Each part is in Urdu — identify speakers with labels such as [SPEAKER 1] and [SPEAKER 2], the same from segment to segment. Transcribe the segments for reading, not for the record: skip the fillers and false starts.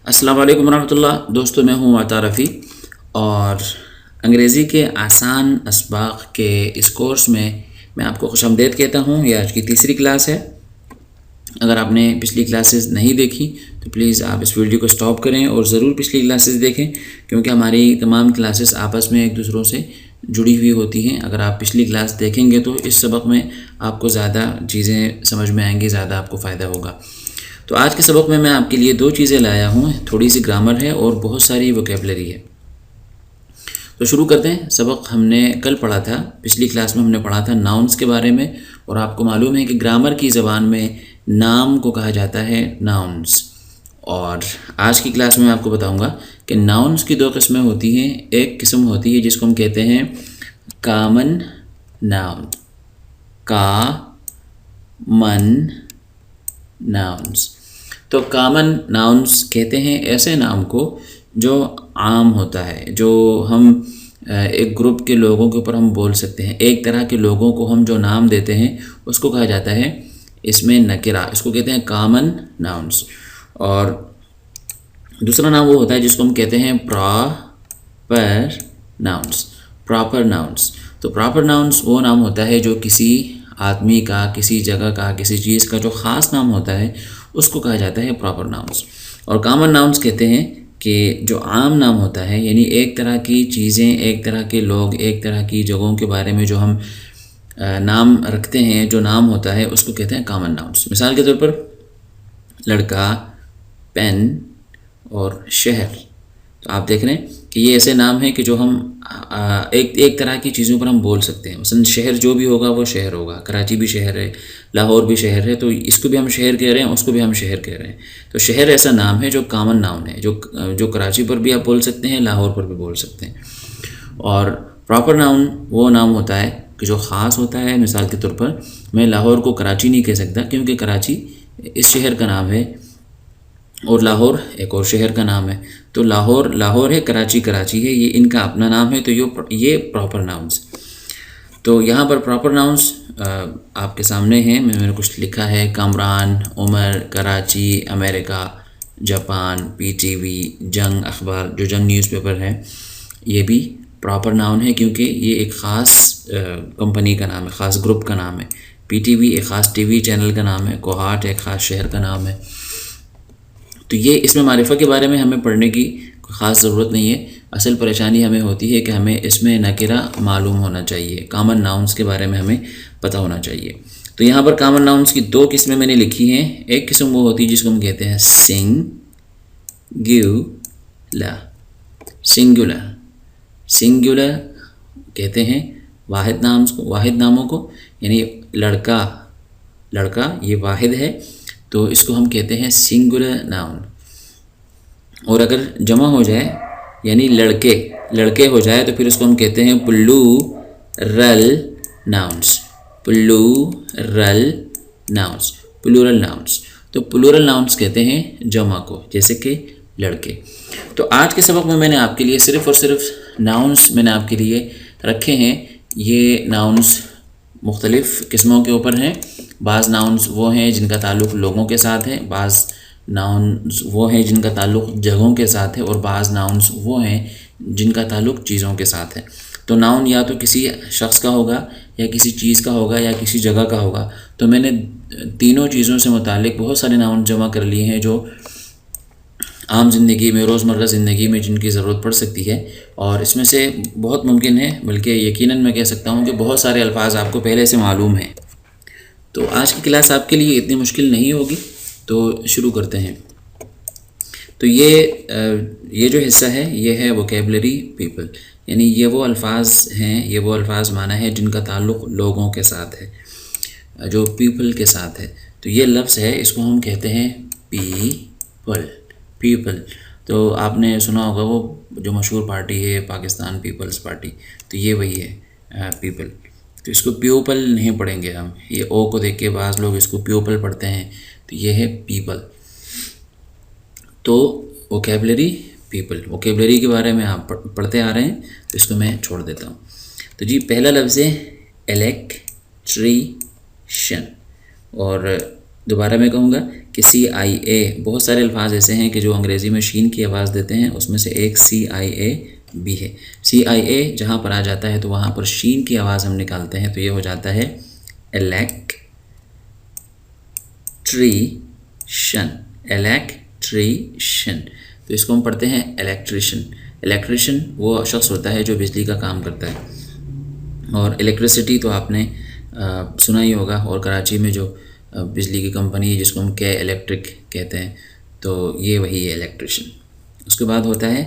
[SPEAKER 1] السلام علیکم ورحمۃ اللہ دوستو، میں ہوں عطا رفیع اور انگریزی کے آسان اسباق کے اس کورس میں آپ کو خوش آمدید کہتا ہوں۔ یہ آج کی تیسری کلاس ہے۔ اگر آپ نے پچھلی کلاسز نہیں دیکھی تو پلیز آپ اس ویڈیو کو سٹاپ کریں اور ضرور پچھلی کلاسز دیکھیں، کیونکہ ہماری تمام کلاسز آپس میں ایک دوسروں سے جڑی ہوئی ہوتی ہیں۔ اگر آپ پچھلی کلاس دیکھیں گے تو اس سبق میں آپ کو زیادہ چیزیں سمجھ میں آئیں گی، زیادہ آپ کو فائدہ ہوگا۔ تو آج کے سبق میں آپ کے لیے 2 چیزیں لایا ہوں، تھوڑی سی گرامر ہے اور بہت ساری ووکیبلری ہے۔ تو شروع کرتے ہیں۔ سبق ہم نے کل پڑھا تھا، پچھلی کلاس میں ہم نے پڑھا تھا ناؤنس کے بارے میں، اور آپ کو معلوم ہے کہ گرامر کی زبان میں نام کو کہا جاتا ہے ناؤنس۔ اور آج کی کلاس میں آپ کو بتاؤں گا کہ ناؤنس کی 2 قسمیں ہوتی ہیں۔ ایک قسم ہوتی ہے جس کو ہم کہتے ہیں کامن ناؤن، کامن ناؤنس۔ تو کامن ناؤنس کہتے ہیں ایسے نام کو جو عام ہوتا ہے، جو ہم ایک گروپ کے لوگوں کے اوپر ہم بول سکتے ہیں۔ ایک طرح کے لوگوں کو ہم جو نام دیتے ہیں اس کو کہا جاتا ہے اس میں نکرہ، اس کو کہتے ہیں کامن ناؤنس۔ اور دوسرا نام وہ ہوتا ہے جس کو ہم کہتے ہیں پراپر ناؤنس، پراپر ناؤنس۔ تو پراپر ناؤنس وہ نام ہوتا ہے جو کسی آدمی کا، کسی جگہ کا، کسی چیز کا جو خاص نام ہوتا ہے اس کو کہا جاتا ہے پراپر ناؤنس۔ اور کامن ناؤنس کہتے ہیں کہ جو عام نام ہوتا ہے، یعنی ایک طرح کی چیزیں، ایک طرح کے لوگ، ایک طرح کی جگہوں کے بارے میں جو ہم نام رکھتے ہیں، جو نام ہوتا ہے اس کو کہتے ہیں کامن ناؤنس۔ مثال کے طور پر لڑکا، پین اور شہر۔ تو آپ دیکھ رہے ہیں کہ یہ ایسے نام ہیں کہ جو ہم ایک طرح کی چیزوں پر ہم بول سکتے ہیں۔ مثلا شہر جو بھی ہوگا وہ شہر ہوگا، کراچی بھی شہر ہے، لاہور بھی شہر ہے، تو اس کو بھی ہم شہر کہہ رہے ہیں، اس کو بھی ہم شہر کہہ رہے ہیں۔ تو شہر ایسا نام ہے جو کامن ناؤن ہے، جو کراچی پر بھی آپ بول سکتے ہیں، لاہور پر بھی بول سکتے ہیں۔ اور پراپر ناؤن وہ نام ہوتا ہے کہ جو خاص ہوتا ہے۔ مثال کے طور پر میں لاہور کو کراچی نہیں کہہ سکتا، کیونکہ کراچی اس شہر کا نام ہے اور لاہور ایک اور شہر کا نام ہے۔ تو لاہور ہے، کراچی ہے، یہ ان کا اپنا نام ہے، تو یہ پراپر ناؤنس۔ تو یہاں پر پراپر ناؤنس آپ کے سامنے ہیں، میں نے کچھ لکھا ہے: کامران، عمر، کراچی، امریکہ، جاپان، PTV، جنگ اخبار، جو جنگ نیوز پیپر ہے، یہ بھی پراپر ناؤن ہے، کیونکہ یہ ایک خاص کمپنی کا نام ہے، خاص گروپ کا نام ہے۔ PTV ایک خاص TV چینل کا نام ہے، کوہاٹ ایک خاص شہر کا نام ہے۔ تو یہ اس میں معرفہ کے بارے میں ہمیں پڑھنے کی کوئی خاص ضرورت نہیں ہے۔ اصل پریشانی ہمیں ہوتی ہے کہ ہمیں اس میں نکرہ معلوم ہونا چاہیے، کامن ناؤنس کے بارے میں ہمیں پتہ ہونا چاہیے۔ تو یہاں پر کامن ناؤنس کی 2 قسمیں میں نے لکھی ہیں۔ ایک قسم وہ ہوتی ہے جس کو ہم کہتے ہیں سنگولر کہتے ہیں واحد ناموں کو، یعنی لڑکا یہ واحد ہے، تو اس کو ہم کہتے ہیں سنگولر ناؤن۔ اور اگر جمع ہو جائے یعنی لڑکے ہو جائے تو پھر اس کو ہم کہتے ہیں پلورل ناؤنس۔ تو پلورل ناؤنس کہتے ہیں جمع کو، جیسے کہ لڑکے۔ تو آج کے سبق میں نے آپ کے لیے صرف اور صرف ناؤنس میں نے آپ کے لیے رکھے ہیں۔ یہ ناؤنس مختلف قسموں کے اوپر ہیں۔ بعض ناؤنس وہ ہیں جن کا تعلق لوگوں کے ساتھ ہے، بعض ناؤنس وہ ہیں جن کا تعلق جگہوں کے ساتھ ہے، اور بعض ناؤنس وہ ہیں جن کا تعلق چیزوں کے ساتھ ہے۔ تو ناؤن یا تو کسی شخص کا ہوگا، یا کسی چیز کا ہوگا، یا کسی جگہ کا ہوگا۔ تو میں نے تینوں چیزوں سے متعلق بہت سارے ناؤن جمع کر لیے ہیں جو عام زندگی میں، روزمرہ زندگی میں جن کی ضرورت پڑ سکتی ہے، اور اس میں سے بہت ممکن ہے، بلکہ یقیناً میں کہہ سکتا ہوں کہ بہت سارے الفاظ آپ کو پہلے سے معلوم ہیں۔ تو آج کی کلاس آپ کے لیے اتنی مشکل نہیں ہوگی، تو شروع کرتے ہیں۔ تو یہ جو حصہ ہے یہ ہے ووکیبلری پیپل، یعنی یہ وہ الفاظ ہیں، یہ وہ الفاظ معنی ہے جن کا تعلق لوگوں کے ساتھ ہے، جو پیپل کے ساتھ ہے۔ تو یہ لفظ ہے، اس کو ہم کہتے ہیں پیپل۔ تو آپ نے سنا ہوگا وہ جو مشہور پارٹی ہے پاکستان پیپلز پارٹی، تو یہ وہی ہے پیپل۔ تو اس کو پیوپل نہیں پڑھیں گے ہم، یہ او کو دیکھ کے بعض لوگ اس کو پیوپل پڑھتے ہیں، تو یہ ہے پیپل۔ تو ووکیبلری پیپل، ووکیبلری کے بارے میں آپ پڑھتے آ رہے ہیں، تو اس کو میں چھوڑ دیتا ہوں۔ تو پہلا لفظ ہے الیکٹریشن، اور دوبارہ میں کہوں گا کہ CIA، بہت سارے الفاظ ایسے ہیں کہ جو انگریزی میں شین کی آواز دیتے ہیں، اس میں سے ایک CIA بھی ہے۔ CIA جہاں پر آ جاتا ہے تو وہاں پر شین کی آواز ہم نکالتے ہیں، تو یہ ہو جاتا ہے الیکٹریشن، الیکٹریشن۔ تو اس کو ہم پڑھتے ہیں الیکٹریشن۔ الیکٹریشن وہ شخص ہوتا ہے جو بجلی کا کام کرتا ہے، اور الیکٹریسٹی تو آپ نے سنا ہی ہوگا، اور کراچی میں جو بجلی کی کمپنی ہے جس کو ہم الیکٹرک کہتے ہیں، تو یہ وہی ہے الیکٹریشن۔ اس کے بعد ہوتا ہے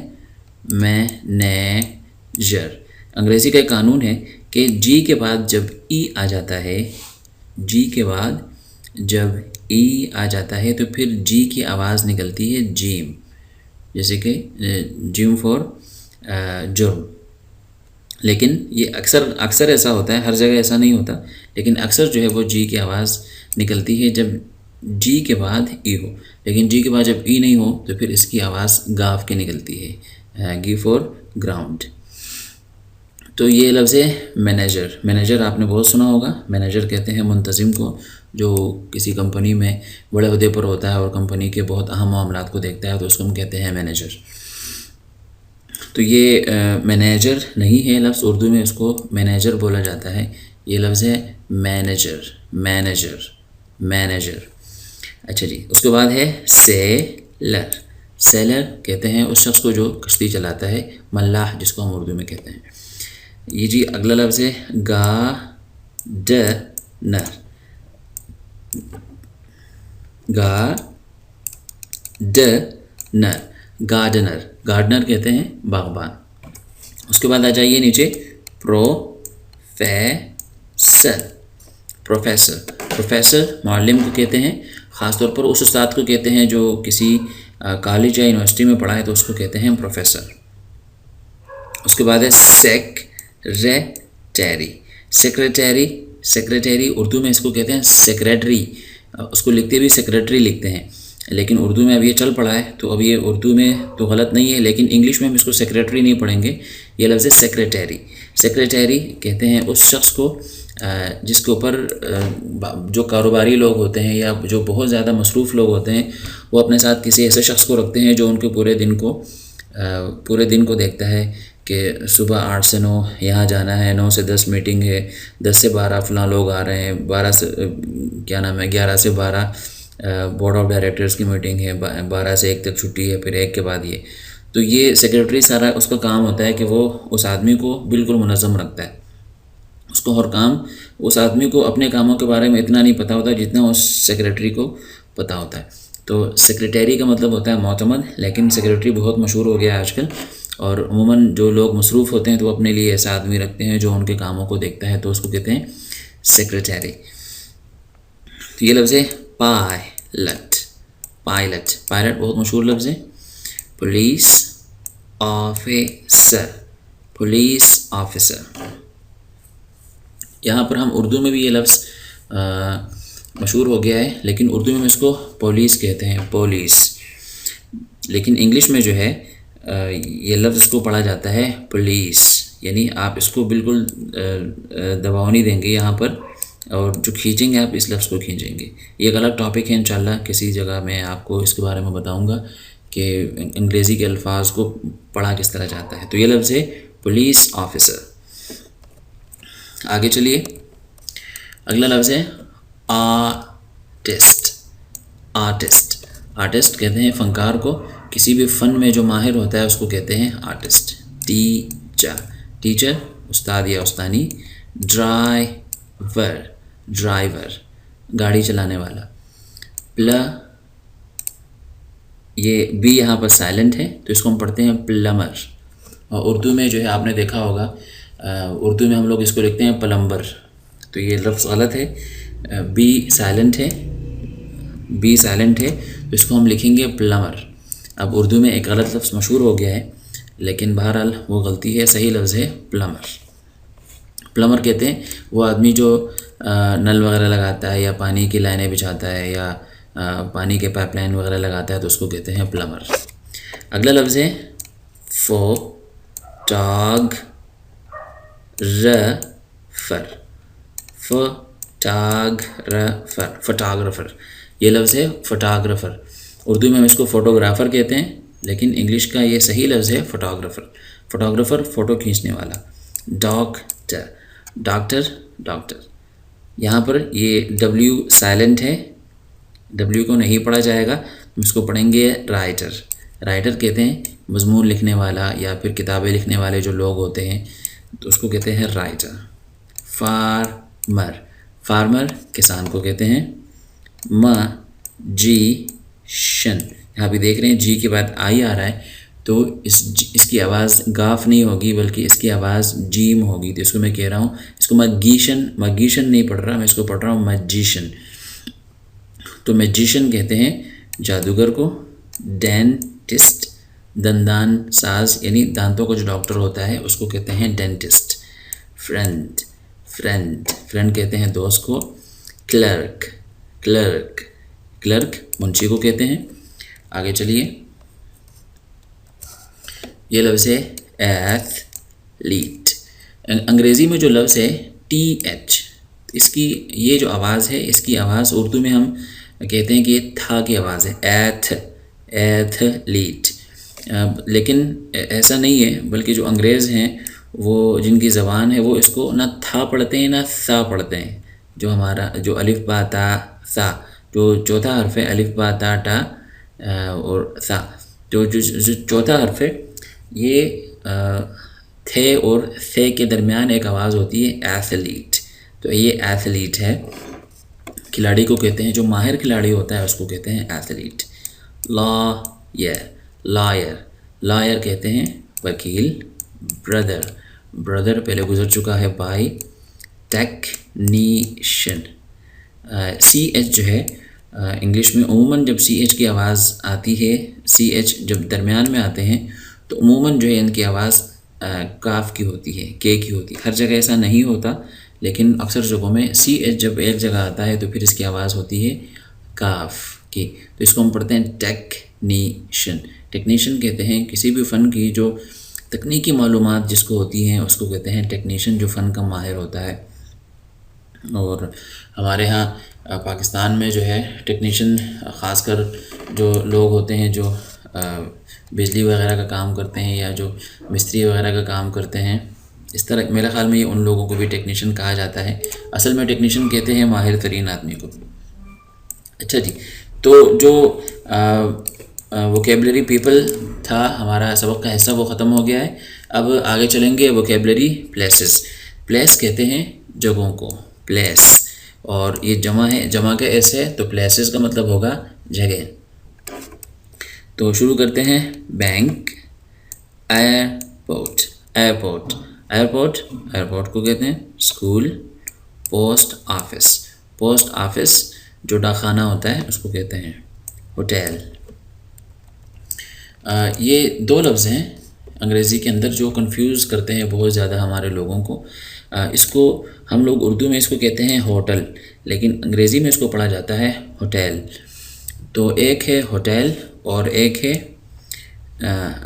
[SPEAKER 1] مینیجر۔ انگریزی کا ایک قانون ہے کہ جی کے بعد جب ای آ جاتا ہے، جی کے بعد جب ای آ جاتا ہے تو پھر جی کی آواز نکلتی ہے جیم، جیسے کہ جیم فور جرم۔ لیکن یہ اکثر ایسا ہوتا ہے، ہر جگہ ایسا نہیں ہوتا، لیکن اکثر جو ہے وہ جی کی آواز نکلتی ہے جب جی کے بعد ای ہو، لیکن جی کے بعد جب ای نہیں ہو تو پھر اس کی آواز گاف کے نکلتی ہے، گی فور گراؤنڈ۔ تو یہ لفظ ہے مینیجر۔ مینیجر آپ نے بہت سنا ہوگا۔ مینیجر کہتے ہیں منتظم کو، جو کسی کمپنی میں بڑے عہدے پر ہوتا ہے اور کمپنی کے بہت اہم معاملات کو دیکھتا ہے، تو اس کو ہم کہتے ہیں مینیجر۔ تو یہ مینیجر نہیں ہے لفظ، اردو میں اس کو مینیجر بولا جاتا ہے۔ یہ لفظ ہے مینیجر، مینیجر، مینیجر۔ اچھا جی، اس کے بعد ہے سیلر۔ سیلر کہتے ہیں اس شخص کو جو کشتی چلاتا ہے، ملاح جس کو ہم اردو میں کہتے ہیں۔ یہ جی اگلا لفظ ہے گارڈنر۔ گارڈنر، گارڈنر، گارڈنر کہتے ہیں باغبان۔ اس کے بعد آ جائیے نیچے، پروفیسر۔ پروفیسر، پروفیسر معلم کو کہتے ہیں، خاص طور پر اس استاد کو کہتے ہیں جو کسی کالج یا یونیورسٹی میں پڑھائے تو اس کو کہتے ہیں پروفیسر۔ اس کے بعد ہے سیکریٹری۔ سیکریٹری، سیکریٹری اردو میں اس کو کہتے ہیں سیکریٹری، اس کو لکھتے بھی سیکریٹری لکھتے ہیں، لیکن اردو میں اب یہ چل پڑا ہے تو اب یہ اردو میں تو غلط نہیں ہے، لیکن انگلش میں ہم اس کو سیکریٹری نہیں پڑھیں گے، یہ لفظ ہے سیکریٹری۔ سیکریٹری کہتے ہیں اس شخص کو جس کے اوپر جو کاروباری لوگ ہوتے ہیں یا جو بہت زیادہ مصروف لوگ ہوتے ہیں، وہ اپنے ساتھ کسی ایسے شخص کو رکھتے ہیں جو ان کے پورے دن کو دیکھتا ہے کہ صبح 8 سے 9 یہاں جانا ہے، 9 سے 10 میٹنگ ہے، 10 سے 12 فلاں لوگ آ رہے ہیں، 11 سے 12 بورڈ آف ڈائریکٹرز کی میٹنگ ہے، 12 سے 1 تک چھٹی ہے، پھر 1 کے بعد یہ۔ تو یہ سیکریٹری سارا اس کا کام ہوتا ہے کہ وہ اس آدمی کو بالکل منظم رکھتا ہے۔ اس کو ہر کام، اس آدمی کو اپنے کاموں کے بارے میں اتنا نہیں پتہ ہوتا جتنا اس سیکریٹری کو پتہ ہوتا ہے۔ تو سیکریٹری کا مطلب ہوتا ہے معتمد، لیکن سیکریٹری بہت مشہور ہو گیا ہے آج کل، اور عموماً جو لوگ مصروف ہوتے ہیں تو اپنے لیے ایسا آدمی رکھتے ہیں جو ان کے کاموں کو دیکھتا ہے، تو اس کو کہتے ہیں سیکریٹری۔ تو یہ لفظ ہے پائلٹ۔ پائلٹ، پائلٹ بہت مشہور لفظ ہے۔ Police officer, police officer. یہاں پر ہم اردو میں بھی یہ لفظ مشہور ہو گیا ہے، لیکن اردو میں ہم اس کو پولیس کہتے ہیں، پولیس۔ لیکن انگلش میں جو ہے یہ لفظ اس کو پڑھا جاتا ہے پولیس، یعنی آپ اس کو بالکل دباؤ نہیں دیں گے یہاں پر، اور جو کھینچیں گے آپ اس لفظ کو کھینچیں گے۔ یہ ایک الگ ٹاپک ہے، انشاءاللہ کسی جگہ میں آپ کو اس کے بارے میں بتاؤں گا کہ انگریزی کے الفاظ کو پڑھا کس طرح جاتا ہے۔ تو یہ لفظ ہے پولیس آفیسر۔ آگے چلیے، اگلا لفظ ہے آرٹسٹ۔ آرٹسٹ، آرٹسٹ کہتے ہیں فنکار کو، کسی بھی فن میں جو ماہر ہوتا ہے اس کو کہتے ہیں آرٹسٹ۔ ٹیچر، ٹیچر استاد یا استانی۔ ڈرائیور، ڈرائیور گاڑی چلانے والا۔ یہ بی یہاں پر سائلنٹ ہے تو اس کو ہم پڑھتے ہیں پلمر، اور اردو میں جو ہے آپ نے دیکھا ہوگا اردو میں ہم لوگ اس کو لکھتے ہیں پلمبر، تو یہ لفظ غلط ہے، بی سائلنٹ ہے، بی سائلنٹ ہے تو اس کو ہم لکھیں گے پلمر۔ اب اردو میں ایک غلط لفظ مشہور ہو گیا ہے، لیکن بہرحال وہ غلطی ہے، صحیح لفظ ہے پلمر۔ پلمر کہتے ہیں وہ آدمی جو نل وغیرہ لگاتا ہے یا پانی کی لائنیں بچھاتا ہے یا پانی کے پائپ لائن وغیرہ لگاتا ہے تو اس کو کہتے ہیں پلمر۔ اگلا لفظ ہے فوٹوگرافر۔ فوٹوگرافر، فوٹوگرافر یہ لفظ ہے فوٹوگرافر. اردو میں ہم اس کو فوٹوگرافر کہتے ہیں، لیکن انگلش کا یہ صحیح لفظ ہے فوٹوگرافر. فوٹوگرافر فوٹو کھینچنے والا. Doctor, doctor doctor. یہاں پر یہ ڈبلیو سائلنٹ ہے، ڈبلیو کو نہیں پڑھا جائے گا، ہم اس کو پڑھیں گے رائٹر. رائٹر کہتے ہیں مضمون لکھنے والا یا پھر کتابیں لکھنے والے جو لوگ ہوتے ہیں، تو اس کو کہتے ہیں رائٹر. فارمر، فارمر کسان کو کہتے ہیں. میجیشن، یہاں پہ دیکھ رہے ہیں جی کے بعد آئی آ رہا ہے، تو اس کی آواز گاف نہیں ہوگی بلکہ اس کی آواز جیم ہوگی. تو اس کو میں کہہ رہا ہوں، اس کو مگیشن نہیں پڑھ رہا، میں اس کو پڑھ رہا ہوں میجیشن. تو میجیشن کہتے ہیں جادوگر کو. ڈینٹسٹ، دندان ساز یعنی دانتوں کا جو ڈاکٹر ہوتا ہے اس کو کہتے ہیں ڈینٹسٹ. فرینڈ، فرینڈ کہتے ہیں دوست کو. کلرک، کلرک منشی کو کہتے ہیں. آگے چلیے، یہ لفظ ہے ایتھلیٹ. انگریزی میں جو لفظ ہے ٹی ایچ، اس کی یہ جو آواز ہے، اس کی آواز اردو میں ہم کہتے ہیں کہ یہ تھا کی آواز ہے، ایتھلیٹ. لیکن ایسا نہیں ہے، بلکہ جو انگریز ہیں وہ جن کی زبان ہے وہ اس کو نہ تھا پڑھتے ہیں نہ سا پڑھتے ہیں. جو ہمارا جو الف با تا سا، جو چوتھا حرف ہے الف با تا ٹا اور سا، جو چوتھا حرف ہے یہ تھے اور سے کے درمیان ایک آواز ہوتی ہے ایتھلیٹ. تو یہ ایتھلیٹ ہے. کھلاڑی کو کہتے ہیں جو ماہر کھلاڑی ہوتا ہے اس کو کہتے ہیں ایتھلیٹ. لائر کہتے ہیں وکیل. برادر پہلے گزر چکا ہے بائی. ٹیکنیشین، سی ایچ جو ہے انگلش میں عموماً جب سی ایچ کی آواز آتی ہے، سی ایچ جب درمیان میں آتے ہیں تو عموماً جو ہے ان کی آواز کاف کی ہوتی ہے، کے کی ہوتی ہے. ہر جگہ ایسا نہیں ہوتا، لیکن اکثر جگہوں میں سی ایچ جب ایک جگہ آتا ہے تو پھر اس کی آواز ہوتی ہے کاف کی. تو اس کو ہم پڑھتے ہیں ٹیکنیشین. ٹیکنیشین کہتے ہیں کسی بھی فن کی جو تکنیکی معلومات جس کو ہوتی ہیں اس کو کہتے ہیں ٹیکنیشین، جو فن کا ماہر ہوتا ہے. اور ہمارے ہاں پاکستان میں جو ہے ٹیکنیشین خاص کر جو لوگ ہوتے ہیں جو بجلی وغیرہ کا کام کرتے ہیں یا جو مستری وغیرہ کا کام کرتے ہیں، اس طرح میرے خیال میں یہ ان لوگوں کو بھی ٹیکنیشین کہا جاتا ہے. اصل میں ٹیکنیشین کہتے ہیں ماہر ترین آدمی کو. اچھا جی، تو جو ووکیبلری پیپل تھا ہمارا سبق کا حصہ وہ ختم ہو گیا ہے. اب آگے چلیں گے ووکیبلری پلیسز. پلیس کہتے ہیں جگہوں کو، پلیس، اور یہ جمع ہے، جمع کا ایس ہے تو پلیسز کا مطلب ہوگا جگہ. تو شروع کرتے ہیں. بینک، ایئرپورٹ کو کہتے ہیں اسکول. پوسٹ آفس جو ڈاکخانہ ہوتا ہے اس کو کہتے ہیں ہوٹل. یہ دو لفظ ہیں انگریزی کے اندر جو کنفیوز کرتے ہیں بہت زیادہ ہمارے لوگوں کو. اس کو ہم لوگ اردو میں اس کو کہتے ہیں ہوٹل، لیکن انگریزی میں اس کو پڑھا جاتا ہے ہوٹل. تو ایک ہے ہوٹل اور ایک ہے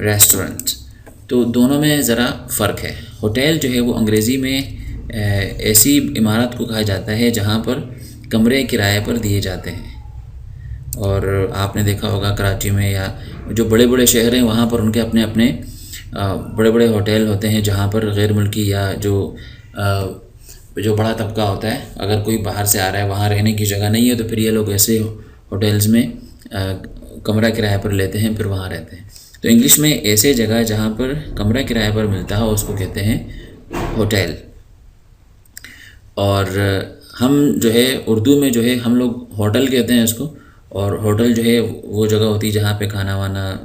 [SPEAKER 1] ریسٹورنٹ. تو دونوں میں ذرا فرق ہے. ہوٹل جو ہے وہ انگریزی میں ایسی عمارت کو کہا جاتا ہے جہاں پر کمرے کرائے پر دیے جاتے ہیں. اور آپ نے دیکھا ہوگا کراچی میں یا جو بڑے بڑے شہر ہیں وہاں پر ان کے اپنے اپنے بڑے بڑے ہوٹل ہوتے ہیں جہاں پر غیر ملکی یا جو بڑا طبقہ ہوتا ہے، اگر کوئی باہر سے آ رہا ہے وہاں رہنے کی جگہ نہیں ہے تو پھر یہ لوگ ایسے ہوٹلز میں کمرہ کرائے پر لیتے ہیں پھر وہاں رہتے ہیں. تو انگلش میں ایسے جگہ جہاں پر کمرہ کرائے پر ملتا ہے اس کو کہتے ہیں ہوٹل. اور ہم جو ہے اردو میں جو ہے ہم لوگ ہوٹل کہتے ہیں اس کو، اور ہوٹل جو ہے وہ جگہ ہوتی ہے جہاں پہ کھانا وانا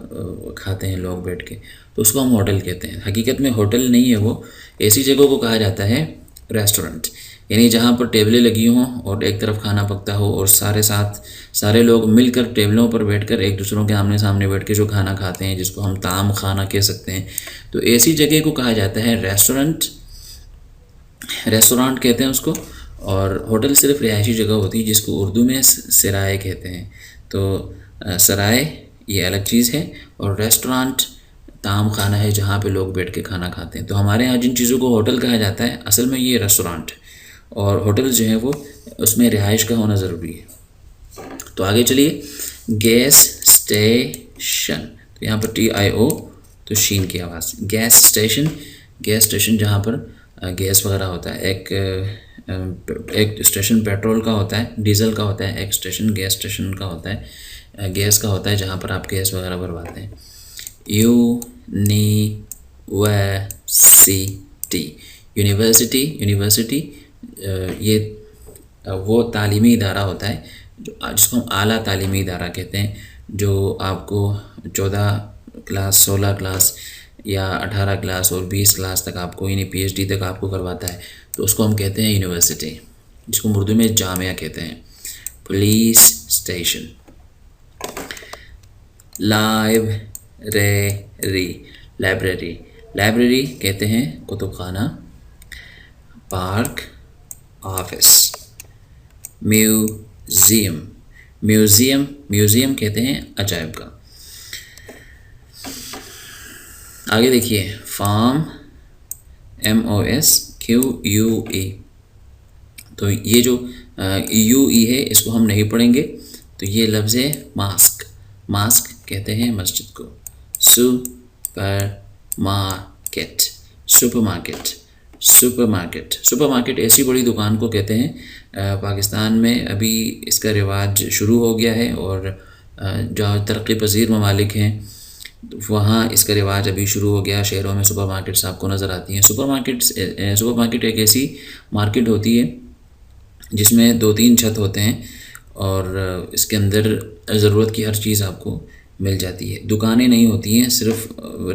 [SPEAKER 1] کھاتے ہیں لوگ بیٹھ کے، تو اس کو ہم ہوٹل کہتے ہیں. حقیقت میں ہوٹل نہیں ہے، وہ ایسی جگہوں کو کہا جاتا ہے ریسٹورنٹ، یعنی جہاں پر ٹیبلیں لگی ہوں اور ایک طرف کھانا پکتا ہو اور سارے لوگ مل کر ٹیبلوں پر بیٹھ کر ایک دوسروں کے آمنے سامنے بیٹھ کے جو کھانا کھاتے ہیں، جس کو ہم طعام خانہ کہہ سکتے ہیں. تو ایسی جگہ کو کہا جاتا ہے ریسٹورانٹ کہتے ہیں اس کو. اور ہوٹل صرف رہائشی جگہ ہوتی ہے جس کو اردو میں سرائے کہتے ہیں. تو سرائے یہ الگ چیز ہے، اور ریسٹورانٹ طعام خانہ ہے جہاں پہ لوگ بیٹھ کے کھانا کھاتے ہیں. تو ہمارے ہاں جن چیزوں کو ہوٹل کہا جاتا ہے اصل میں یہ ریسٹورانٹ ہے، اور ہوٹل جو ہے وہ اس میں رہائش کا ہونا ضروری ہے. تو آگے چلیے، گیس اسٹیشن، تو یہاں پر TIO تو شین کی آواز، گیس اسٹیشن، گیس اسٹیشن جہاں پر گیس وغیرہ ہوتا ہے، ایک اسٹیشن پیٹرول کا ہوتا ہے، ڈیزل کا ہوتا ہے، ایک اسٹیشن گیس اسٹیشن کا ہوتا ہے، گیس کا ہوتا ہے جہاں پر آپ گیس وغیرہ بھرواتے ہیں۔ یونیورسٹی، یونیورسٹی یہ وہ تعلیمی ادارہ ہوتا ہے جس کو ہم اعلیٰ تعلیمی ادارہ کہتے ہیں، جو آپ کو 14 کلاس، 16 کلاس یا 18 کلاس اور 20 کلاس تک آپ کو، یعنی PhD تک آپ کو کرواتا ہے، تو اس کو ہم کہتے ہیں یونیورسٹی، جس کو اردو میں جامعہ کہتے ہیں۔ Police station, library, library, library کہتے ہیں کتب خانہ، park, office, museum, museum, museum کہتے ہیں عجائب گھر۔ آگے دیکھیے، فارم، MOSQUE، تو یہ جو UE ہے اس کو ہم نہیں پڑھیں گے، تو یہ لفظ ہے ماسک، ماسک کہتے ہیں مسجد کو۔ Super market, super market, super market, super market ایسی بڑی دکان کو کہتے ہیں۔ پاکستان میں ابھی اس کا رواج شروع ہو گیا ہے، اور جو ترقی پذیر ممالک ہیں وہاں اس کا رواج ابھی شروع ہو گیا، شہروں میں سپر مارکیٹس آپ کو نظر آتی ہیں۔ سپر مارکیٹ ایک ایسی مارکیٹ ہوتی ہے جس میں 2-3 چھت ہوتے ہیں، اور اس کے اندر ضرورت کی ہر چیز آپ کو مل جاتی ہے۔ دکانیں نہیں ہوتی ہیں، صرف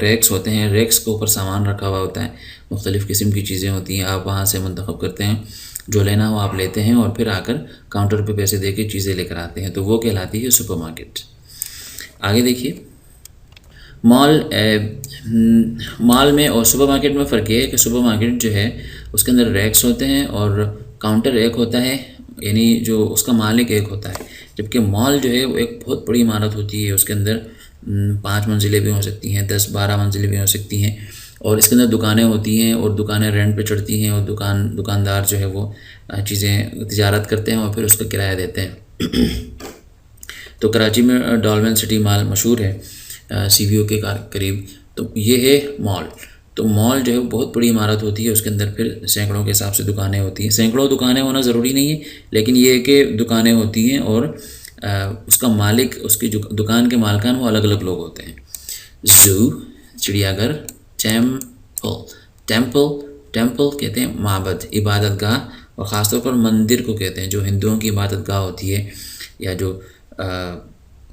[SPEAKER 1] ریکس ہوتے ہیں، ریکس کے اوپر سامان رکھا ہوا ہوتا ہے، مختلف قسم کی چیزیں ہوتی ہیں، آپ وہاں سے منتخب کرتے ہیں، جو لینا ہو آپ لیتے ہیں، اور پھر آ کر کاؤنٹر پہ پیسے دے کے چیزیں لے کر آتے ہیں، تو وہ کہلاتی ہے سپر مارکیٹ۔ آگے دیکھیے، مال میں اور سپر مارکیٹ میں فرق یہ ہے کہ سپر مارکیٹ جو ہے اس کے اندر ریکس ہوتے ہیں اور کاؤنٹر ایک ہوتا ہے، یعنی جو اس کا مالک ایک ہوتا ہے، جبکہ مال جو ہے وہ ایک بہت بڑی عمارت ہوتی ہے، اس کے اندر 5 منزلیں بھی ہو سکتی ہیں، 10-12 منزلیں بھی ہو سکتی ہیں، اور اس کے اندر دکانیں ہوتی ہیں، اور دکانیں رینٹ پہ چڑھتی ہیں، اور دکاندار جو ہے وہ چیزیں تجارت کرتے ہیں اور پھر اس کا کرایہ دیتے ہیں۔ تو کراچی میں ڈالمن سٹی مال مشہور ہے، CVO کے قریب، تو یہ ہے مال۔ تو مال جو ہے بہت بڑی عمارت ہوتی ہے، اس کے اندر پھر سینکڑوں کے حساب سے دکانیں ہوتی ہیں، سینکڑوں دکانیں ہونا ضروری نہیں ہے، لیکن یہ ہے کہ دکانیں ہوتی ہیں، اور اس کا مالک، اس کی دکان کے مالکان وہ الگ الگ لوگ ہوتے ہیں۔ زو، چڑیا گھر، ٹیمپل کہتے ہیں معبد، عبادت گاہ، اور خاص طور پر مندر کو کہتے ہیں، جو ہندوؤں کی عبادت گاہ ہوتی ہے، یا جو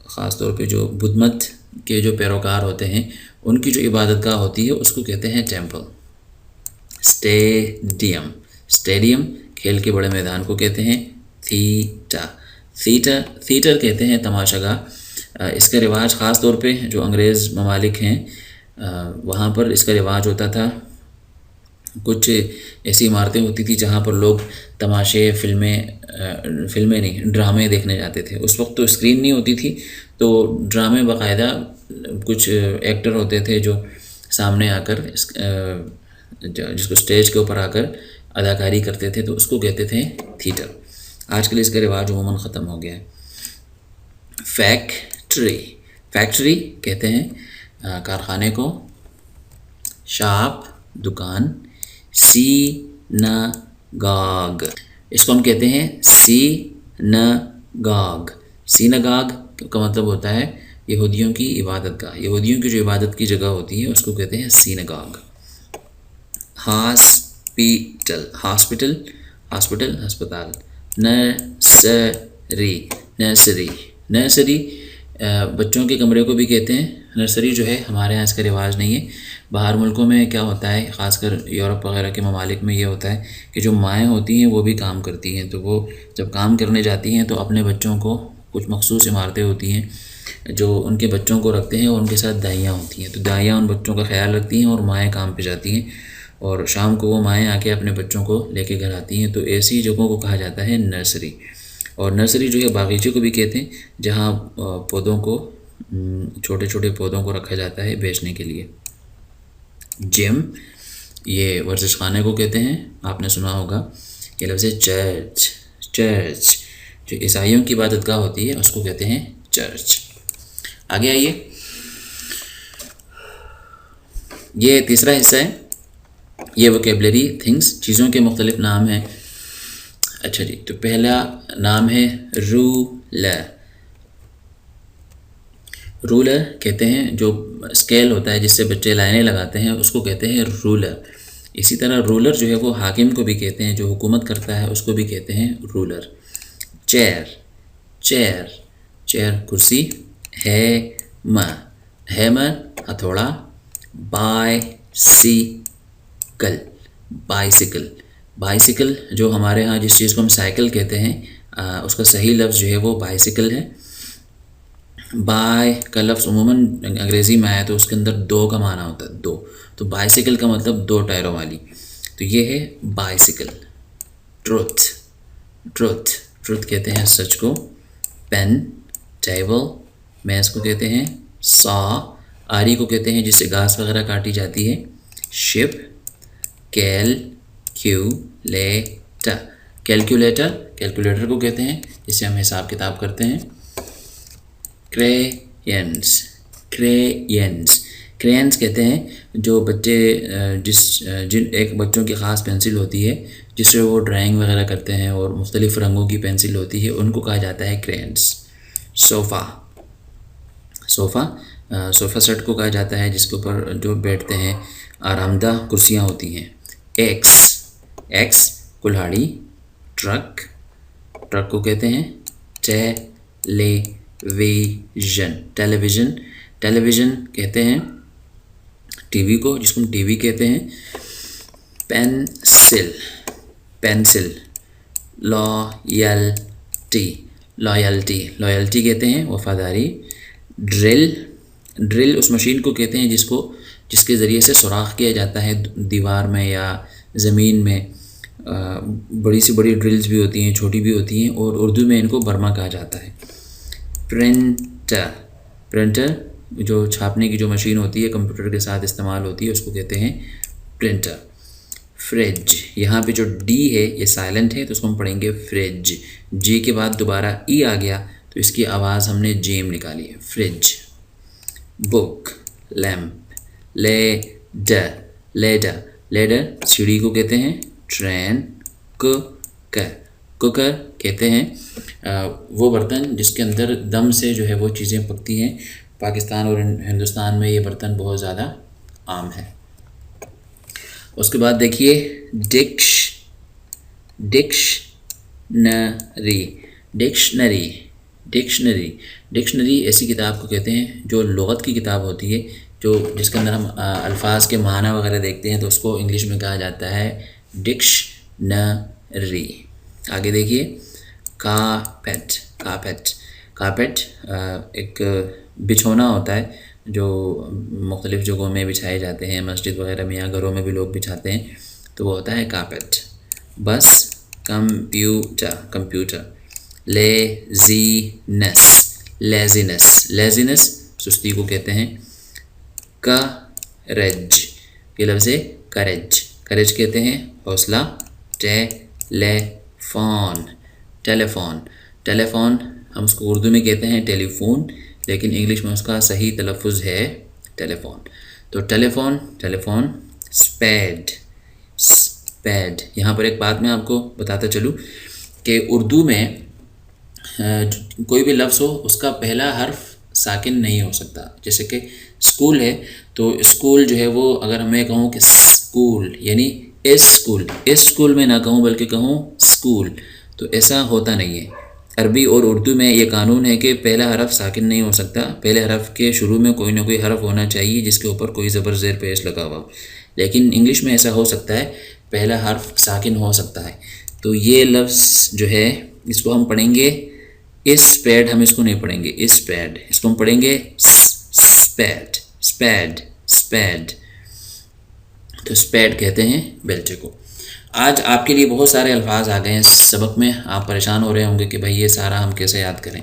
[SPEAKER 1] خاص طور پہ جو بدھ مت کے جو پیروکار ہوتے ہیں ان کی جو عبادت گاہ ہوتی ہے اس کو کہتے ہیں ٹیمپل۔ اسٹیڈیم، اسٹیڈیم کھیل کے بڑے میدان کو کہتے ہیں تھیٹر کہتے ہیں تماشا گاہ۔ اس کا رواج خاص طور پہ جو انگریز ممالک ہیں وہاں پر اس کا رواج ہوتا تھا، کچھ ایسی عمارتیں ہوتی تھی جہاں پر لوگ تماشے، فلمیں نہیں، ڈرامے دیکھنے جاتے تھے۔ اس وقت تو اسکرین نہیں ہوتی تھی، تو ڈرامے باقاعدہ کچھ ایکٹر ہوتے تھے جو سامنے آ کر جس کو اسٹیج کے اوپر آ کر اداکاری کرتے تھے، تو اس کو کہتے تھے تھیٹر۔ آج کل اس کا رواج عموماً ختم ہو گیا ہے۔ فیکٹری، فیکٹری کہتے ہیں کارخانے کو۔ شاپ، دکان۔ سیناگاگ، اس کو ہم کہتے ہیں سیناگاگ۔ سیناگاگ کا مطلب ہوتا ہے یہودیوں کی عبادت گاہ، یہودیوں کی جو عبادت کی جگہ ہوتی ہے اس کو کہتے ہیں سیناگاگ۔ ہاسپیٹل، ہاسپٹل، ہاسپٹل ہسپتال۔ نرسری، نرسری، نرسری بچوں کے کمرے کو بھی کہتے ہیں۔ نرسری جو ہے ہمارے یہاں اس کا رواج نہیں ہے، باہر ملکوں میں کیا ہوتا ہے، خاص کر یورپ وغیرہ کے ممالک میں یہ ہوتا ہے کہ جو مائیں ہوتی ہیں وہ بھی کام کرتی ہیں، تو وہ جب کام کرنے جاتی ہیں تو اپنے بچوں کو، کچھ مخصوص عمارتیں ہوتی ہیں جو ان کے بچوں کو رکھتے ہیں، اور ان کے ساتھ دائیاں ہوتی ہیں، تو دائیاں ان بچوں کا خیال رکھتی ہیں اور مائیں کام پہ جاتی ہیں، اور شام کو وہ مائیں آ کے اپنے بچوں کو لے کے گھر آتی ہیں، تو ایسی جگہوں کو کہا جاتا ہے نرسری۔ اور نرسری جو ہے باغیچے کو بھی کہتے ہیں، جہاں پودوں کو، چھوٹے چھوٹے پودوں کو رکھا جاتا ہے بیچنے کے لیے۔ جم، یہ ورزش خانے کو کہتے ہیں، آپ نے سنا ہوگا۔ یہ لفظ ہے چرچ، چرچ، جو عیسائیوں کی عبادت گاہ ہوتی ہے اس کو کہتے ہیں چرچ۔ آگے آئیے، یہ تیسرا حصہ ہے، یہ ووکیبلری تھنگس، چیزوں کے مختلف نام ہیں۔ اچھا جی، تو پہلا نام ہے رولر۔ رولر کہتے ہیں جو اسکیل ہوتا ہے جس سے بچے لائنیں لگاتے ہیں اس کو کہتے ہیں رولر۔ اسی طرح رولر جو ہے وہ حاکم کو بھی کہتے ہیں، جو حکومت کرتا ہے اس کو بھی کہتے ہیں رولر۔ چیئر، چیئر چیئر کرسی۔ ہیمر ہتھوڑا۔ بائسیکل، بائسیکل بائسیکل جو ہمارے ہاں جس چیز کو ہم سائیکل کہتے ہیں اس کا صحیح لفظ جو ہے وہ بائسیکل ہے۔ بائی کا لفظ عموماً انگریزی میں آیا تو اس کے اندر دو کا معنی ہوتا ہے، دو، تو بائسیکل کا مطلب دو ٹائروں والی، تو یہ ہے بائسیکل۔ ٹروتھ، ٹروتھ ٹروتھ کہتے ہیں سچ کو۔ پین، ٹیبل، میز کو کہتے ہیں سا، آری کو کہتے ہیں جس سے گھاس وغیرہ کاٹی جاتی ہے۔ شپ، کیلکولیٹر، کیلکولیٹر کیلکولیٹر کو کہتے ہیں جس سے ہم حساب کتاب کرتے ہیں۔ کریئنس، کریئنس کریئنس کہتے ہیں جو بچے جن ایک بچوں کی خاص پینسل ہوتی ہے جس سے وہ ڈرائنگ وغیرہ کرتے ہیں اور مختلف رنگوں کی پینسل ہوتی ہے، ان کو کہا جاتا ہے کریئنس۔ صوفہ، صوفہ صوفہ سیٹ کو کہا جاتا ہے جس کے اوپر جو بیٹھتے ہیں، آرام دہ کرسیاں ہوتی ہیں۔ ایکس، ایکس کلہاڑی۔ ٹرک، ٹرک کو کہتے ہیں ٹیلیویژن، ٹیلیویژن ٹیلیویژن کہتے ہیں ٹی وی کو، جس کو ہم ٹی وی کہتے ہیں۔ Pencil, pencil. Loyalty, loyalty loyalty کہتے ہیں وفاداری۔ ڈرل، ڈرل اس مشین کو کہتے ہیں جس کے ذریعے سے سوراخ کیا جاتا ہے دیوار میں یا زمین میں۔ بڑی سی بڑی ڈرلز بھی ہوتی ہیں، چھوٹی بھی ہوتی ہیں، اور اردو میں ان کو برما کہا جاتا ہے۔ پرنٹر، پرنٹر جو چھاپنے کی جو مشین ہوتی ہے کمپیوٹر کے ساتھ استعمال ہوتی ہے اس کو کہتے ہیں پرنٹر۔ فریج، یہاں پہ جو ڈی ہے یہ سائلنٹ ہے تو اس کو ہم پڑھیں گے فریج، جی کے بعد دوبارہ ای آ گیا تو اس کی آواز ہم نے جیم نکالی ہے، فریج۔ بک، لیمپ۔ لیڈر، لیڈر لیڈر سیڑھی کو کہتے ہیں۔ ٹرین۔ کوکر، کوکر کہتے ہیں وہ برتن جس کے اندر دم سے جو ہے وہ چیزیں پکتی ہیں، پاکستان اور ہندوستان میں یہ برتن بہت زیادہ عام ہے۔ اس کے بعد دیکھیے ڈکشنری، ڈکشنری ڈکشنری ڈکشنری ایسی کتاب کو کہتے ہیں جو لغت کی کتاب ہوتی ہے، جس کے اندر ہم الفاظ کے معنی وغیرہ دیکھتے ہیں تو اس کو انگلش میں کہا جاتا ہے ڈکشنری۔ آگے دیکھیے کارپیٹ، کارپیٹ کارپیٹ ایک بچھونا ہوتا ہے جو مختلف جگہوں میں بچھائے جاتے ہیں، مسجد وغیرہ میں یا گھروں میں بھی لوگ بچھاتے ہیں، تو وہ ہوتا ہے کارپیٹ۔ بس، کمپیوٹر، کمپیوٹر۔ لیزینس، لیزینس لیزینس سستی کو کہتے ہیں۔ کریج، یہ لفظ ہے کریج، کریج کہتے ہیں حوصلہ۔ ٹیلیفون، ٹیلیفون ٹیلیفون ہم اس کو اردو میں کہتے ہیں ٹیلی فون، لیکن انگلش میں اس کا صحیح تلفظ ہے ٹیلیفون۔ تو ٹیلیفون، ٹیلیفون۔ اسپیڈ، اسپیڈ، یہاں پر ایک بات میں آپ کو بتاتا چلوں کہ اردو میں کوئی بھی لفظ ہو اس کا پہلا حرف ساکن نہیں ہو سکتا، جیسے کہ اسکول ہے تو اسکول جو ہے وہ اگر میں کہوں کہ اسکول یعنی اسکول، اسکول میں نہ کہوں بلکہ کہوں اسکول، تو ایسا ہوتا نہیں ہے۔ عربی اور اردو میں یہ قانون ہے کہ پہلا حرف ساکن نہیں ہو سکتا، پہلے حرف کے شروع میں کوئی نہ کوئی حرف ہونا چاہیے جس کے اوپر کوئی زبر زیر پیش لگا ہوا، لیکن انگلش میں ایسا ہو سکتا ہے پہلا حرف ساکن ہو سکتا ہے۔ تو یہ لفظ جو ہے اس کو ہم پڑھیں گے اس پیڈ، ہم اس کو نہیں پڑھیں گے اس پیڈ، اس کو ہم پڑھیں گے اسپیڈ، اسپیڈ، اسپیڈ، تو اسپیڈ کہتے ہیں بیلچے کو۔ آج آپ کے لیے بہت سارے الفاظ آ گئے ہیں سبق میں، آپ پریشان ہو رہے ہوں گے کہ بھائی یہ سارا ہم کیسے یاد کریں،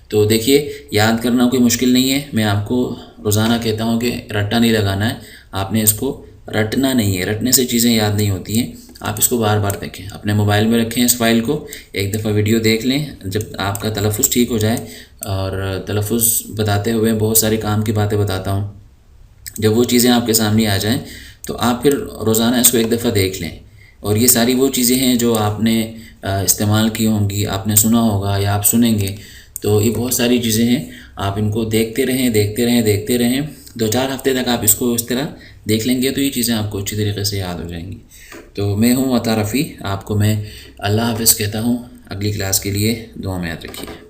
[SPEAKER 1] تو دیکھیے یاد کرنا کوئی مشکل نہیں ہے، میں آپ کو روزانہ کہتا ہوں کہ رٹا نہیں لگانا ہے، آپ نے اس کو رٹنا نہیں ہے، رٹنے سے چیزیں یاد نہیں ہوتی ہیں، آپ اس کو بار بار دیکھیں، اپنے موبائل میں رکھیں اس فائل کو، ایک دفعہ ویڈیو دیکھ لیں، جب آپ کا تلفظ ٹھیک ہو جائے، اور تلفظ بتاتے ہوئے بہت ساری کام کی باتیں بتاتا ہوں، جب وہ چیزیں آپ کے سامنے آ جائیں تو آپ پھر روزانہ اس کو ایک دفعہ دیکھ لیں، اور یہ ساری وہ چیزیں ہیں جو آپ نے استعمال کی ہوں گی، آپ نے سنا ہوگا یا آپ سنیں گے، تو یہ بہت ساری چیزیں ہیں، آپ ان کو دیکھتے رہیں دیکھتے رہیں دیکھتے رہیں، 2-4 ہفتے تک آپ اس کو اس طرح دیکھ لیں گے تو یہ چیزیں آپ کو اچھی طریقے سے یاد ہو جائیں گی۔ تو میں ہوں عطا رفیع، آپ کو میں اللہ حافظ کہتا ہوں، اگلی کلاس کے لیے دعا میں یاد رکھیے۔